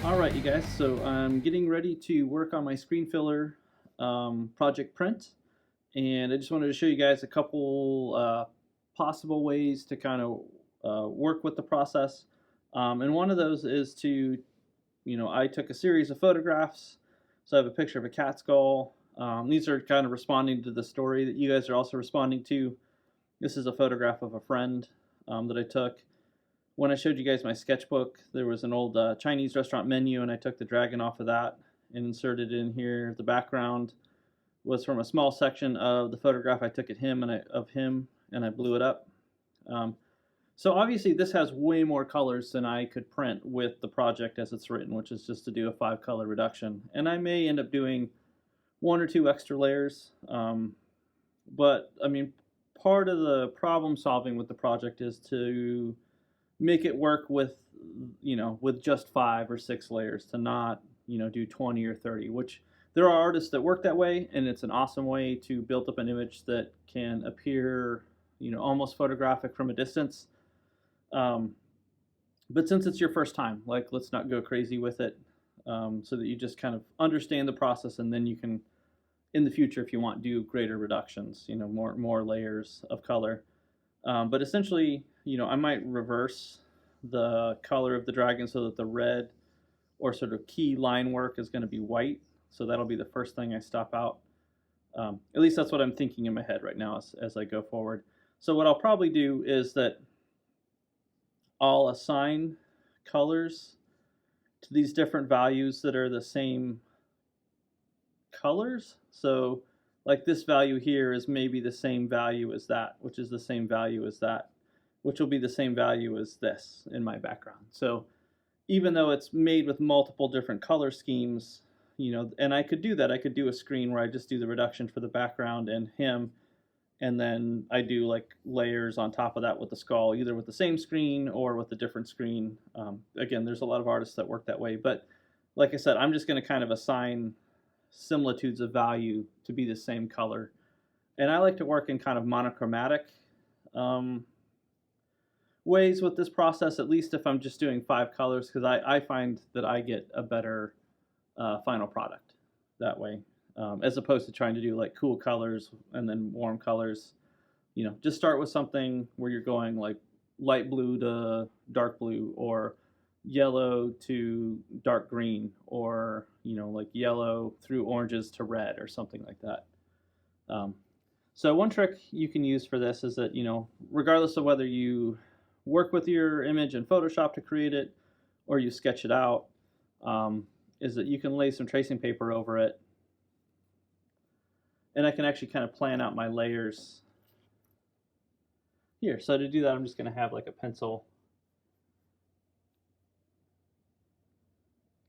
All right, you guys, so I'm getting ready to work on my screen filler project print, and I just wanted to show you guys a couple possible ways to kind of work with the process. And one of those is to, I took a series of photographs, so I have a picture of a cat skull. These are kind of responding to the story that you guys are also responding to. This is a photograph of a friend that I took. When I showed you guys my sketchbook, there was an old Chinese restaurant menu, and I took the dragon off of that and inserted it in here. The background was from a small section of the photograph I took of him, and I blew it up. Um, so obviously, this has way more colors than I could print with the project as it's written, which is just to do a 5-color reduction. And I may end up doing 1 or 2 extra layers. But I mean, part of the problem solving with the project is to make it work with with just 5 or 6 layers, to not do 20 or 30, which there are artists that work that way, and it's an awesome way to build up an image that can appear almost photographic from a distance. But since it's your first time, like, let's not go crazy with it, so that you just kind of understand the process, and then you can, in the future, if you want, do greater reductions, more layers of color. But essentially, I might reverse the color of the dragon so that the red or sort of key line work is going to be white. So that'll be the first thing I stop out. At least that's what I'm thinking in my head right now as I go forward. So what I'll probably do is that I'll assign colors to these different values that are the same colors. So like this value here is maybe the same value as that, which is the same value as that, which will be the same value as this in my background. So even though it's made with multiple different color schemes, and I could do that. I could do a screen where I just do the reduction for the background and him, and then I do like layers on top of that with the skull, either with the same screen or with a different screen. Again, there's a lot of artists that work that way, but like I said, I'm just going to kind of assign similitudes of value to be the same color. And I like to work in kind of monochromatic ways with this process, at least if I'm just doing 5 colors, because I find that I get a better final product that way, as opposed to trying to do like cool colors and then warm colors. Just start with something where you're going like light blue to dark blue, or yellow to dark green, or like yellow through oranges to red, or something like that. So one trick you can use for this is that regardless of whether you work with your image in Photoshop to create it or you sketch it out, is that you can lay some tracing paper over it, and I can actually kind of plan out my layers here. So to do that, I'm just going to have like a pencil,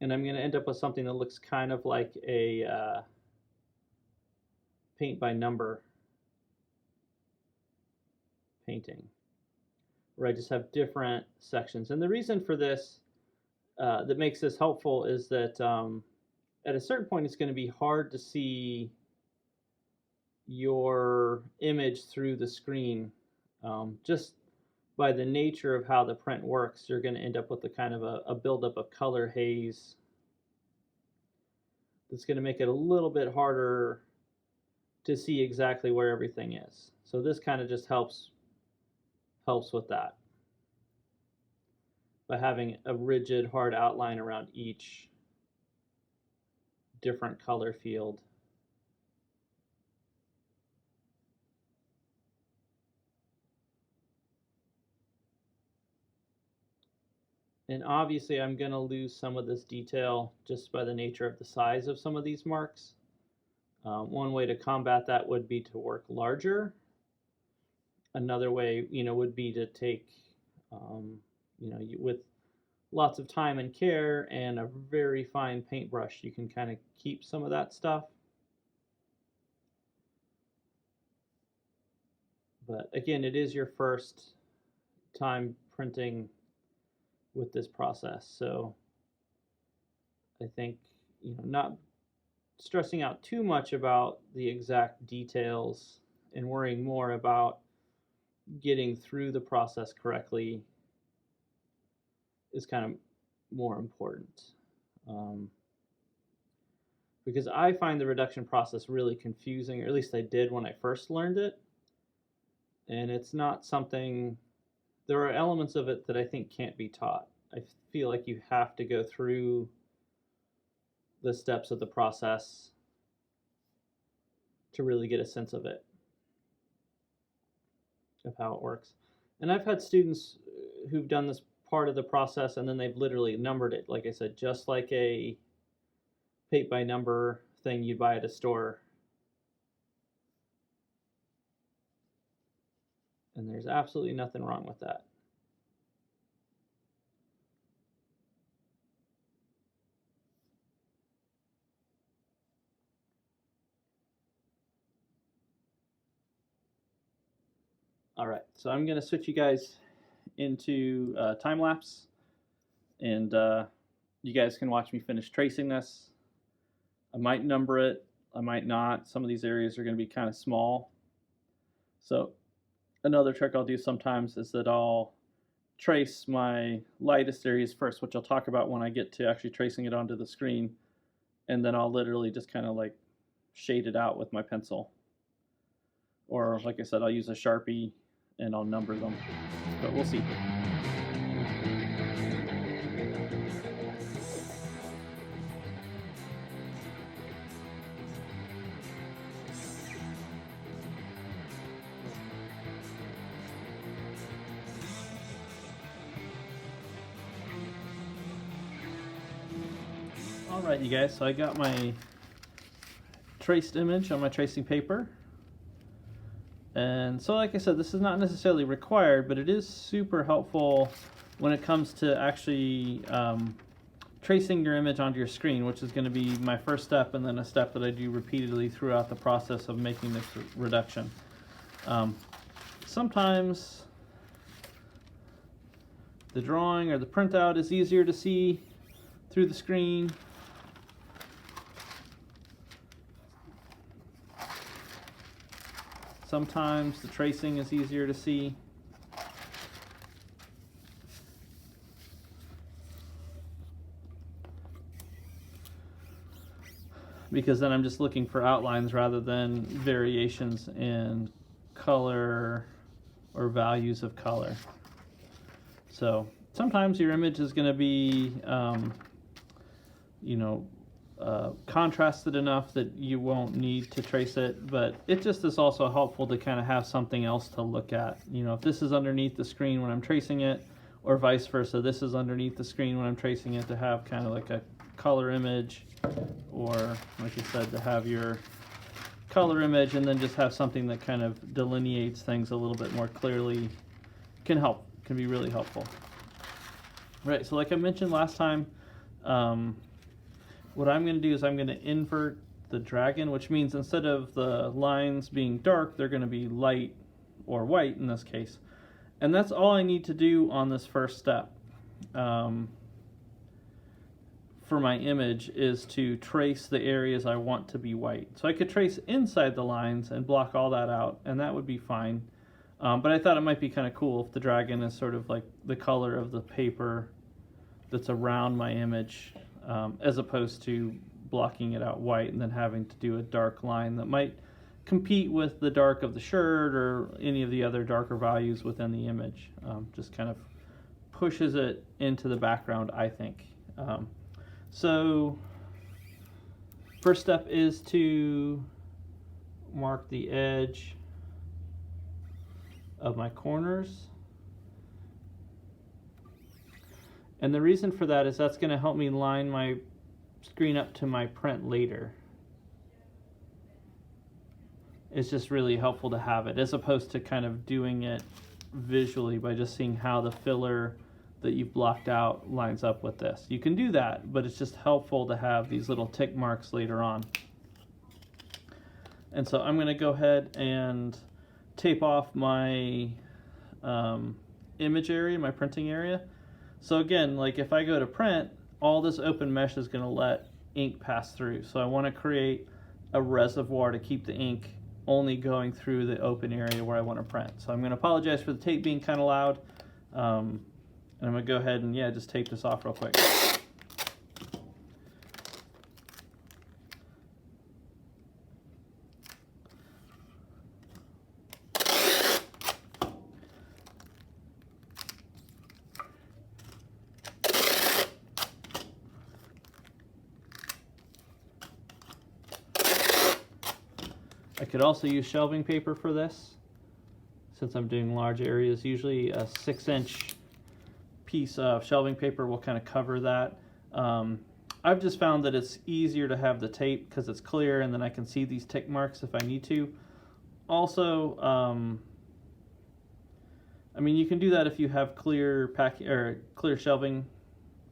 and I'm going to end up with something that looks kind of like a paint by number painting, where I just have different sections. And the reason for this that makes this helpful is that at a certain point it's going to be hard to see your image through the screen. Just by the nature of how the print works, you're going to end up with a kind of a buildup of color haze that's going to make it a little bit harder to see exactly where everything is. So this kind of just helps with that, by having a rigid, hard outline around each different color field. And obviously I'm going to lose some of this detail just by the nature of the size of some of these marks. One way to combat that would be to work larger. Another way, would be to take, with lots of time and care and a very fine paintbrush, you can kind of keep some of that stuff. But again, it is your first time printing with this process, so I think not stressing out too much about the exact details and worrying more about getting through the process correctly is kind of more important. Because I find the reduction process really confusing, or at least I did when I first learned it. And it's not something, there are elements of it that I think can't be taught. I feel like you have to go through the steps of the process to really get a sense of it, of how it works. And I've had students who've done this part of the process and then they've literally numbered it, like I said, just like a paint by number thing you buy at a store. And there's absolutely nothing wrong with that. All right, so I'm going to switch you guys into time lapse, and you guys can watch me finish tracing this. I might number it, I might not. Some of these areas are going to be kind of small. So another trick I'll do sometimes is that I'll trace my lightest areas first, which I'll talk about when I get to actually tracing it onto the screen, and then I'll literally just kind of like shade it out with my pencil. Or like I said, I'll use a Sharpie and I'll number them, but we'll see. Alright, you guys, so I got my traced image on my tracing paper. And so like I said, this is not necessarily required, but it is super helpful when it comes to actually tracing your image onto your screen, which is going to be my first step, and then a step that I do repeatedly throughout the process of making this reduction. Sometimes the drawing or the printout is easier to see through the screen. Sometimes the tracing is easier to see. Because then I'm just looking for outlines rather than variations in color or values of color. So sometimes your image is going to be, contrasted enough that you won't need to trace it, but it just is also helpful to kind of have something else to look at. You know, if this is underneath the screen when I'm tracing it, or vice versa, this is underneath the screen when I'm tracing it, to have kind of like a color image, or like I said, to have your color image and then just have something that kind of delineates things a little bit more clearly can be really helpful. Right, so like I mentioned last time, what I'm going to do is I'm going to invert the dragon, which means instead of the lines being dark, they're going to be light or white in this case. And that's all I need to do on this first step for my image, is to trace the areas I want to be white. So I could trace inside the lines and block all that out, and that would be fine. But I thought it might be kind of cool if the dragon is sort of like the color of the paper that's around my image, as opposed to blocking it out white and then having to do a dark line that might compete with the dark of the shirt or any of the other darker values within the image. Just kind of pushes it into the background, I think. So first step is to mark the edge of my corners. And the reason for that is that's going to help me line my screen up to my print later. It's just really helpful to have it, as opposed to kind of doing it visually by just seeing how the filler that you've blocked out lines up with this. You can do that, but it's just helpful to have these little tick marks later on. And so I'm going to go ahead and tape off my image area, my printing area. So again, like if I go to print, all this open mesh is going to let ink pass through. So I want to create a reservoir to keep the ink only going through the open area where I want to print. So I'm going to apologize for the tape being kind of loud. And I'm going to go ahead and just tape this off real quick. could also use shelving paper for this, since I'm doing large areas. Usually a 6-inch piece of shelving paper will kind of cover that. I've just found that it's easier to have the tape because it's clear, and then I can see these tick marks if I need to. Also, I mean, you can do that if you have clear clear shelving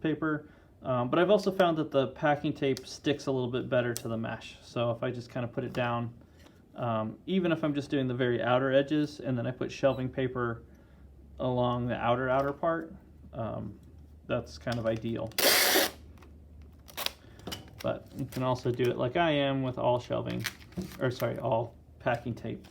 paper, but I've also found that the packing tape sticks a little bit better to the mesh. So if I just kind of put it down, even if I'm just doing the very outer edges, and then I put shelving paper along the outer part, that's kind of ideal. But you can also do it like I am with all shelving, or sorry, all packing tape.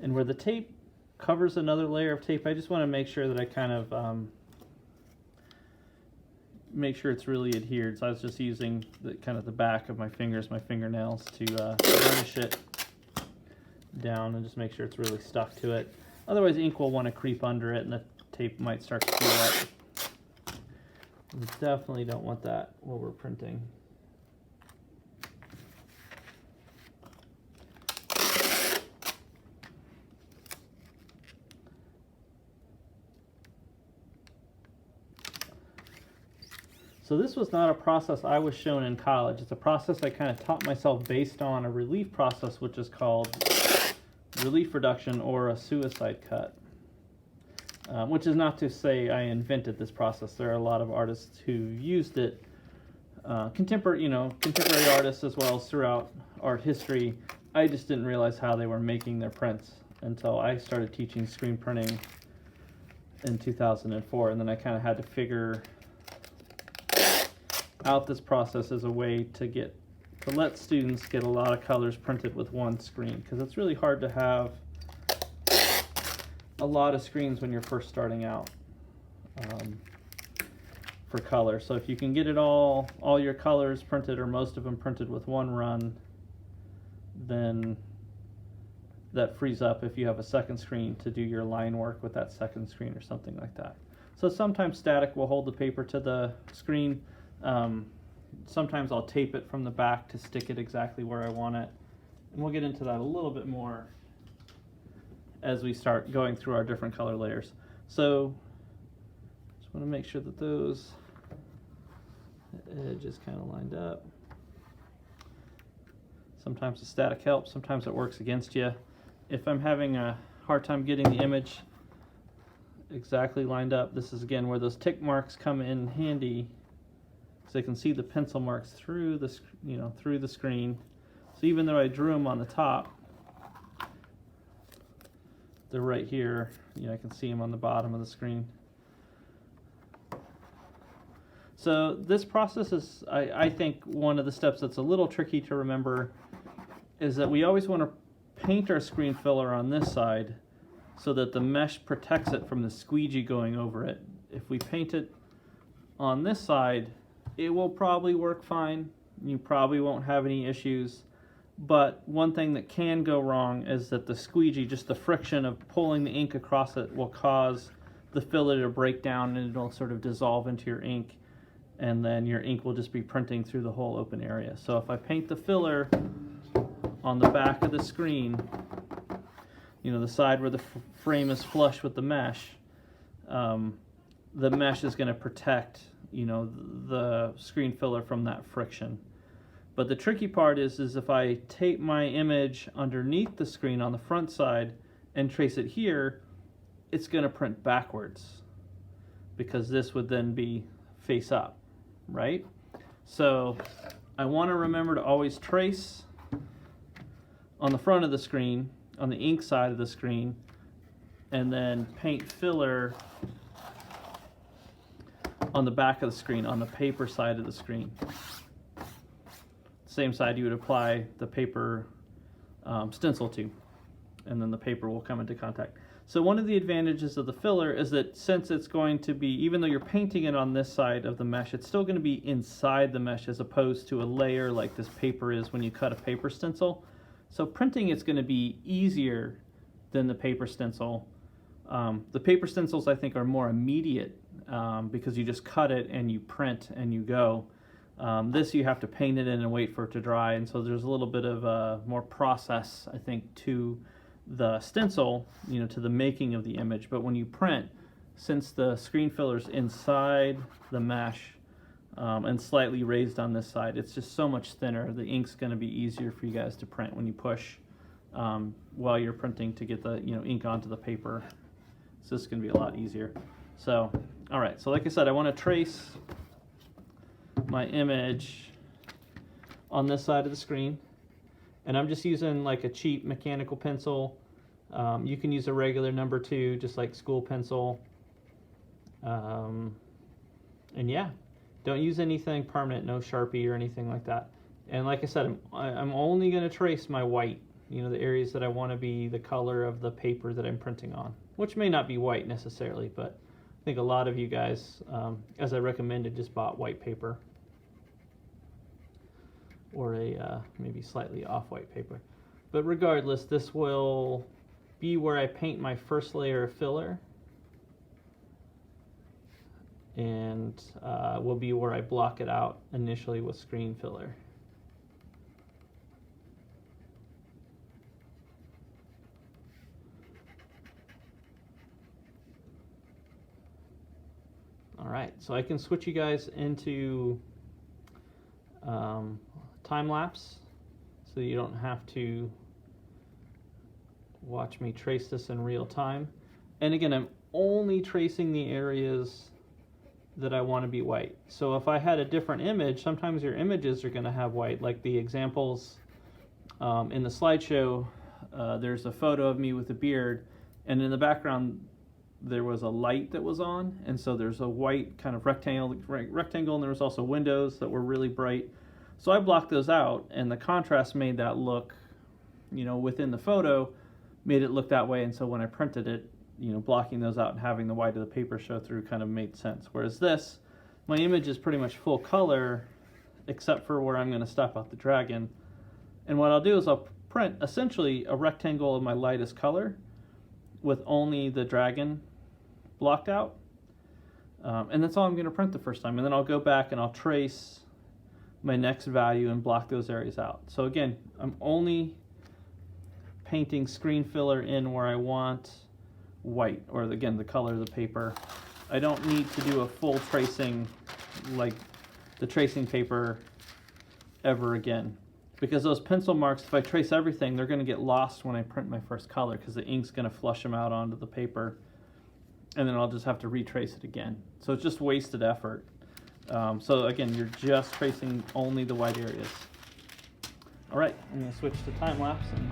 And where the tape covers another layer of tape, I just want to make sure that I kind of make sure it's really adhered. So I was just using the kind of the back of my fingers, my fingernails, to burnish it down and just make sure it's really stuck to it. Otherwise, ink will want to creep under it, and the tape might start to peel up. We definitely don't want that while we're printing. So this was not a process I was shown in college. It's a process I kind of taught myself based on a relief process, which is called relief reduction or a suicide cut. Which is not to say I invented this process. There are a lot of artists who used it, contemporary artists as well as throughout art history. I just didn't realize how they were making their prints until I started teaching screen printing in 2004, and then I kind of had to figure out this process as a way to let students get a lot of colors printed with one screen, because it's really hard to have a lot of screens when you're first starting out for color. So if you can get it all your colors printed, or most of them printed with one run, then that frees up if you have a second screen to do your line work with that second screen or something like that. So sometimes static will hold the paper to the screen. Sometimes I'll tape it from the back to stick it exactly where I want it. And we'll get into that a little bit more as we start going through our different color layers. So just want to make sure that those edges kind of lined up. Sometimes the static helps, sometimes it works against you. If I'm having a hard time getting the image exactly lined up, this is again where those tick marks come in handy, so you can see the pencil marks through the screen. So even though I drew them on the top, they're right here. I can see them on the bottom of the screen. So this process is, I think, one of the steps that's a little tricky to remember is that we always want to paint our screen filler on this side so that the mesh protects it from the squeegee going over it. If we paint it on this side, it will probably work fine. You probably won't have any issues. But one thing that can go wrong is that the squeegee, just the friction of pulling the ink across it, will cause the filler to break down, and it'll sort of dissolve into your ink, and then your ink will just be printing through the whole open area. So if I paint the filler on the back of the screen, the side where the frame is flush with the mesh is going to protect the screen filler from that friction. But the tricky part is if I tape my image underneath the screen on the front side and trace it here, it's going to print backwards, because this would then be face up, right? So I want to remember to always trace on the front of the screen, on the ink side of the screen, and then paint filler on the back of the screen, on the paper side of the screen. Same side you would apply the paper stencil to, and then the paper will come into contact. So one of the advantages of the filler is that since it's going to be, even though you're painting it on this side of the mesh, it's still going to be inside the mesh as opposed to a layer like this paper is when you cut a paper stencil. So printing it's going to be easier than the paper stencil. The paper stencils I think are more immediate because you just cut it and you print and you go. This you have to paint it in and wait for it to dry, and so there's a little bit of more process I think to the stencil, to the making of the image. But when you print, since the screen filler's inside the mesh and slightly raised on this side, it's just so much thinner. The ink's going to be easier for you guys to print when you push while you're printing to get the ink onto the paper. So this is going to be a lot easier. So, all right. So like I said, I want to trace my image on this side of the screen. And I'm just using like a cheap mechanical pencil. You can use a regular number 2, just like school pencil. And yeah, don't use anything permanent, no Sharpie or anything like that. And like I said, I'm only going to trace my white, the areas that I want to be the color of the paper that I'm printing on, which may not be white necessarily, but I think a lot of you guys, as I recommended, just bought white paper. Or a maybe slightly off-white paper. But regardless, this will be where I paint my first layer of filler, and will be where I block it out initially with screen filler. Alright, so I can switch you guys into time-lapse, so you don't have to watch me trace this in real time. And again, I'm only tracing the areas that I want to be white. So if I had a different image, sometimes your images are going to have white, like the examples in the slideshow. There's a photo of me with a beard, and in the background there was a light that was on, and so there's a white kind of rectangle, and there was also windows that were really bright. So I blocked those out, and the contrast made that look, within the photo, made it look that way. And so when I printed it, blocking those out and having the white of the paper show through kind of made sense. Whereas this, my image is pretty much full color, except for where I'm going to stop out the dragon. And what I'll do is I'll print essentially a rectangle of my lightest color with only the dragon blocked out. And that's all I'm going to print the first time. And then I'll go back and I'll trace my next value and block those areas out. So again, I'm only painting screen filler in where I want white, or again, the color of the paper. I don't need to do a full tracing like the tracing paper ever again, because those pencil marks, if I trace everything, they're going to get lost when I print my first color, because the ink's going to flush them out onto the paper, and then I'll just have to retrace it again. So it's just wasted effort. So again, you're just tracing only the white areas. All right, I'm going to switch to time lapse and